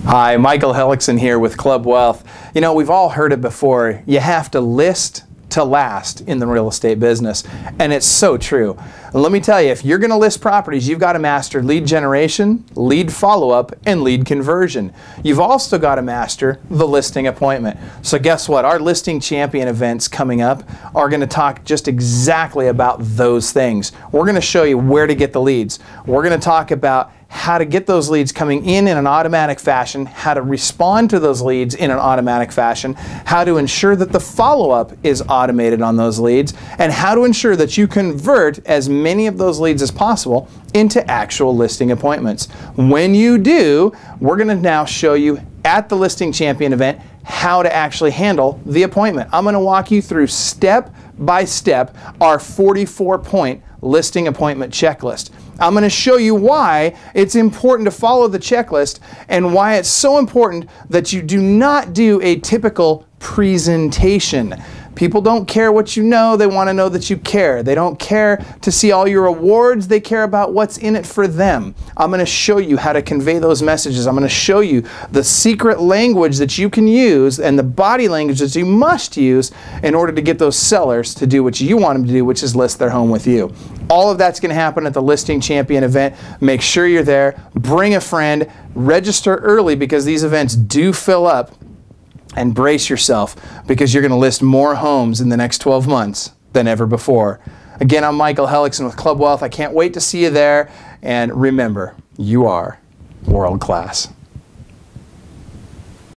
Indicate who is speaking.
Speaker 1: Hi, Michael Hellickson here with Club Wealth. You know, we've all heard it before. You have to list to last in the real estate business, and it's so true. And let me tell you, if you're going to list properties, you've got to master lead generation, lead follow-up, and lead conversion. You've also got to master the listing appointment. So guess what? Our Listing Champion events coming up are going to talk just exactly about those things. We're going to show you where to get the leads. We're going to talk about how to get those leads coming in an automatic fashion, how to respond to those leads in an automatic fashion, how to ensure that the follow-up is automated on those leads, and how to ensure that you convert as many of those leads as possible into actual listing appointments. When you do, we're going to now show you at the Listing Champion event how to actually handle the appointment. I'm going to walk you through step by step our 44-point listing appointment checklist. I'm going to show you why it's important to follow the checklist and why it's so important that you do not do a typical presentation. People don't care what you know, they want to know that you care. They don't care to see all your awards, they care about what's in it for them. I'm going to show you how to convey those messages. I'm going to show you the secret language that you can use and the body language that you must use in order to get those sellers to do what you want them to do, which is list their home with you. All of that's going to happen at the Listing Champion event. Make sure you're there. Bring a friend. Register early because these events do fill up. And brace yourself because you're going to list more homes in the next 12 months than ever before. Again, I'm Michael Hellickson with Club Wealth. I can't wait to see you there. And remember, you are world class.